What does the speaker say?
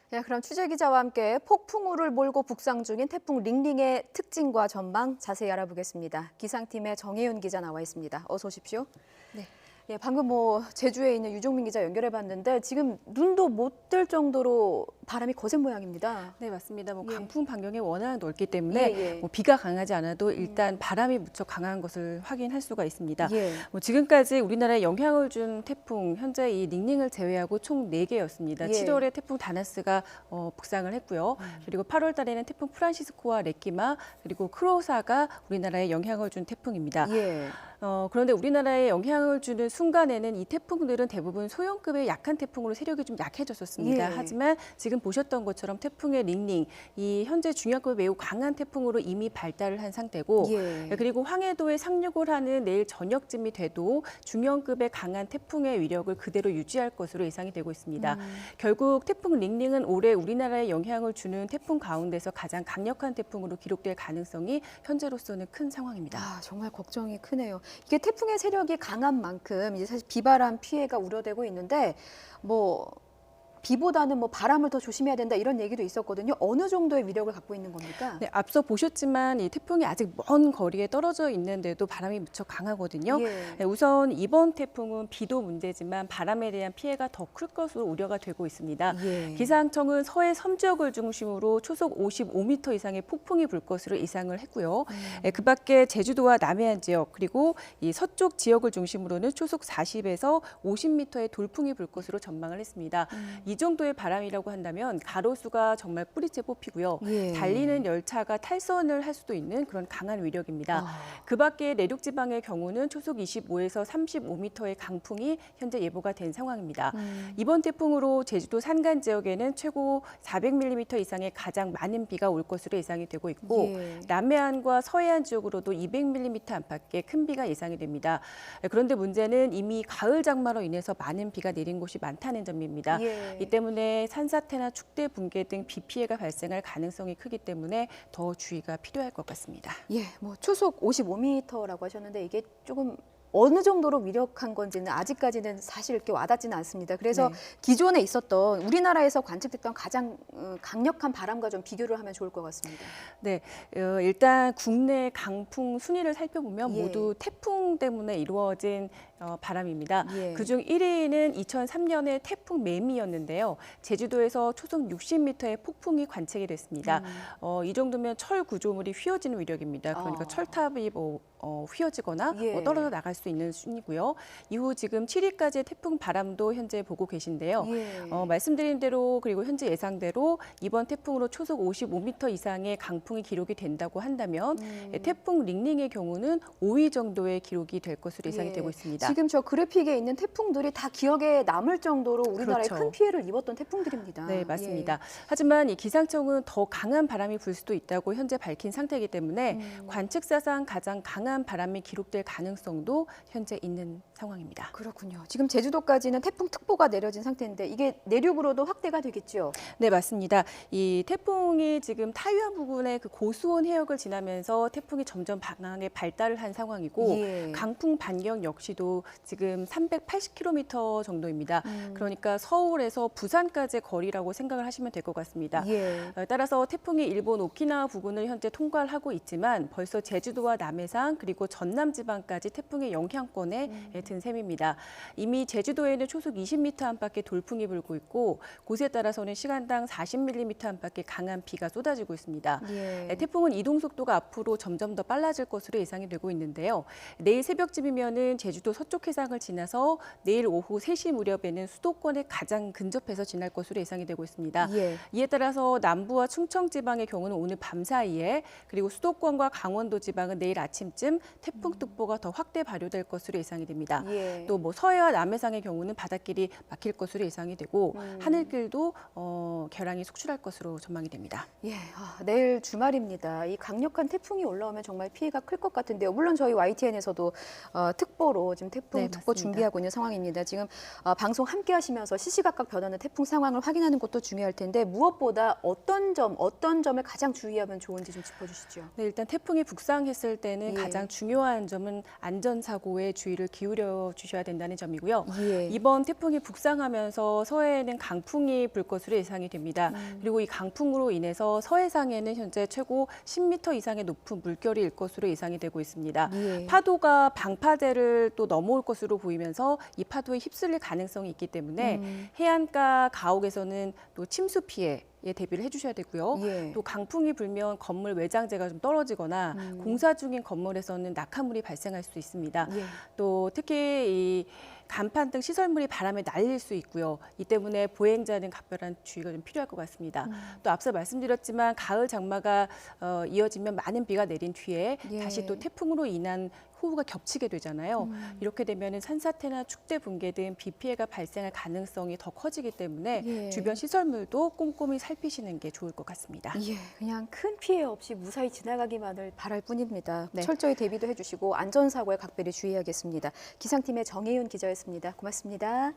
네, 그럼 취재 기자와 함께 폭풍우를 몰고 북상 중인 태풍 링링의 특징과 전망 자세히 알아보겠습니다. 기상팀의 정혜윤 기자 나와 있습니다. 어서 오십시오. 네. 예, 방금 제주에 있는 유종민 기자 연결해봤는데 지금 눈도 못 뜰 정도로 바람이 거센 모양입니다. 네, 맞습니다. 예. 강풍 반경이 워낙 넓기 때문에 예, 예. 비가 강하지 않아도 일단 바람이 무척 강한 것을 확인할 수가 있습니다. 예. 지금까지 우리나라에 영향을 준 태풍 현재 이 닝닝을 제외하고 총 4개였습니다. 예. 7월에 태풍 다나스가 북상을 했고요. 그리고 8월 달에는 태풍 프란시스코와 레키마 그리고 크로사가 우리나라에 영향을 준 태풍입니다. 예. 그런데 우리나라에 영향을 주는 순간에는 이 태풍들은 대부분 소형급의 약한 태풍으로 세력이 좀 약해졌었습니다. 예. 하지만 지금 보셨던 것처럼 태풍의 링링, 이 현재 중형급의 매우 강한 태풍으로 이미 발달을 한 상태고 예. 그리고 황해도에 상륙을 하는 내일 저녁쯤이 돼도 중형급의 강한 태풍의 위력을 그대로 유지할 것으로 예상이 되고 있습니다. 결국 태풍 링링은 올해 우리나라에 영향을 주는 태풍 가운데서 가장 강력한 태풍으로 기록될 가능성이 현재로서는 큰 상황입니다. 아, 정말 걱정이 크네요. 이게 태풍의 세력이 강한 만큼 이제 사실 비바람 피해가 우려되고 있는데 비보다는 바람을 더 조심해야 된다 이런 얘기도 있었거든요. 어느 정도의 위력을 갖고 있는 겁니까? 네, 앞서 보셨지만 이 태풍이 아직 먼 거리에 떨어져 있는데도 바람이 무척 강하거든요. 예. 네, 우선 이번 태풍은 비도 문제지만 바람에 대한 피해가 더 클 것으로 우려가 되고 있습니다. 예. 기상청은 서해 섬지역을 중심으로 초속 55m 이상의 폭풍이 불 것으로 예상을 했고요. 네, 그밖에 제주도와 남해안 지역 그리고 이 서쪽 지역을 중심으로는 초속 40에서 50m의 돌풍이 불 것으로 전망을 했습니다. 이 정도의 바람이라고 한다면 가로수가 정말 뿌리째 뽑히고요. 예. 달리는 열차가 탈선을 할 수도 있는 그런 강한 위력입니다. 그밖에 내륙 지방의 경우는 초속 25에서 35m의 강풍이 현재 예보가 된 상황입니다. 이번 태풍으로 제주도 산간 지역에는 최고 400mm 이상의 가장 많은 비가 올 것으로 예상이 되고 있고 예. 남해안과 서해안 지역으로도 200mm 안팎의 큰 비가 예상이 됩니다. 그런데 문제는 이미 가을 장마로 인해서 많은 비가 내린 곳이 많다는 점입니다. 예. 이 때문에 산사태나 축대 붕괴 등 비 피해가 발생할 가능성이 크기 때문에 더 주의가 필요할 것 같습니다. 예, 초속 55m라고 하셨는데 이게 조금 어느 정도로 위력한 건지는 아직까지는 사실 이렇게 와닿지는 않습니다. 그래서 네. 기존에 있었던 우리나라에서 관측됐던 가장 강력한 바람과 좀 비교를 하면 좋을 것 같습니다. 네, 일단 국내 강풍 순위를 살펴보면 예. 모두 태풍 때문에 이루어진 바람입니다. 예. 그중 1위는 2003년의 태풍 매미였는데요. 제주도에서 초속 60m의 폭풍이 관측이 됐습니다. 이 정도면 철 구조물이 휘어지는 위력입니다. 그러니까 철탑이 휘어지거나 예. 떨어져 나갈 수 있는 순이고요. 이후 지금 7위까지의 태풍 바람도 현재 보고 계신데요. 예. 말씀드린 대로 그리고 현재 예상대로 이번 태풍으로 초속 55m 이상의 강풍이 기록이 된다고 한다면 태풍 링링의 경우는 5위 정도의 기록이 될 것으로 예상이 예. 되고 있습니다. 지금 저 그래픽에 있는 태풍들이 다 기억에 남을 정도로 우리나라에 그렇죠. 큰 피해를 입었던 태풍들입니다. 네, 맞습니다. 하지만 이 기상청은 더 강한 바람이 불 수도 있다고 현재 밝힌 상태이기 때문에 관측사상 가장 강한 바람이 기록될 가능성도 현재 있는 상황입니다. 그렇군요. 지금 제주도까지는 태풍특보가 내려진 상태인데 이게 내륙으로도 확대가 되겠죠? 네, 맞습니다. 이 태풍이 지금 타이완 부근의 그 고수온 해역을 지나면서 태풍이 점점 강하게 발달을 한 상황이고 예. 강풍 반경 역시도 지금 380km 정도입니다. 그러니까 서울에서 부산까지의 거리라고 생각을 하시면 될 것 같습니다. 예. 따라서 태풍이 일본 오키나와 부근을 현재 통과를 하고 있지만 벌써 제주도와 남해상 그리고 전남 지방까지 태풍의 영향권에 든 셈입니다. 이미 제주도에는 초속 20m 안팎의 돌풍이 불고 있고 곳에 따라서는 시간당 40mm 안팎의 강한 비가 쏟아지고 있습니다. 예. 태풍은 이동 속도가 앞으로 점점 더 빨라질 것으로 예상이 되고 있는데요. 내일 새벽쯤이면은 제주도 서쪽 해상을 지나서 내일 오후 3시 무렵에는 수도권에 가장 근접해서 지날 것으로 예상이 되고 있습니다. 예. 이에 따라서 남부와 충청 지방의 경우는 오늘 밤 사이에 그리고 수도권과 강원도 지방은 내일 아침쯤 태풍특보가 더 확대 발효될 것으로 예상이 됩니다. 예. 또 서해와 남해상의 경우는 바닷길이 막힐 것으로 예상이 되고 하늘길도 결항이 속출할 것으로 전망이 됩니다. 예, 내일 주말입니다. 이 강력한 태풍이 올라오면 정말 피해가 클 것 같은데요. 물론 저희 YTN에서도 특보로 지금 태풍 네, 특보 맞습니다. 준비하고 있는 상황입니다. 지금 방송 함께 하시면서 시시각각 변하는 태풍 상황을 확인하는 것도 중요할 텐데 무엇보다 어떤 점을 가장 주의하면 좋은지 좀 짚어주시죠. 네, 일단 태풍이 북상했을 때는 예. 가장 중요한 점은 안전사고에 주의를 기울여 주의해 주셔야 된다는 점이고요. 예. 이번 태풍이 북상하면서 서해에는 강풍이 불 것으로 예상이 됩니다. 그리고 이 강풍으로 인해서 서해상에는 현재 최고 10m 이상의 높은 물결이 일 것으로 예상이 되고 있습니다. 예. 파도가 방파제를 또 넘어올 것으로 보이면서 이 파도에 휩쓸릴 가능성이 있기 때문에 해안가 가옥에서는 또 침수 피해에 대비를 해주셔야 되고요. 예. 또 강풍이 불면 건물 외장재가 좀 떨어지거나 공사 중인 건물에서는 낙하물이 발생할 수 있습니다. 예. 또 특히 이 간판 등 시설물이 바람에 날릴 수 있고요. 이 때문에 보행자는 각별한 주의가 좀 필요할 것 같습니다. 또 앞서 말씀드렸지만 가을 장마가 이어지면 많은 비가 내린 뒤에 예. 다시 또 태풍으로 인한 호우가 겹치게 되잖아요. 이렇게 되면은 산사태나 축대 붕괴 등 비 피해가 발생할 가능성이 더 커지기 때문에 예. 주변 시설물도 꼼꼼히 살피시는 게 좋을 것 같습니다. 예, 그냥 큰 피해 없이 무사히 지나가기만을 바랄 뿐입니다. 네. 철저히 대비도 해주시고 안전사고에 각별히 주의하겠습니다. 기상팀의 정혜윤 기자였습니다. 고맙습니다.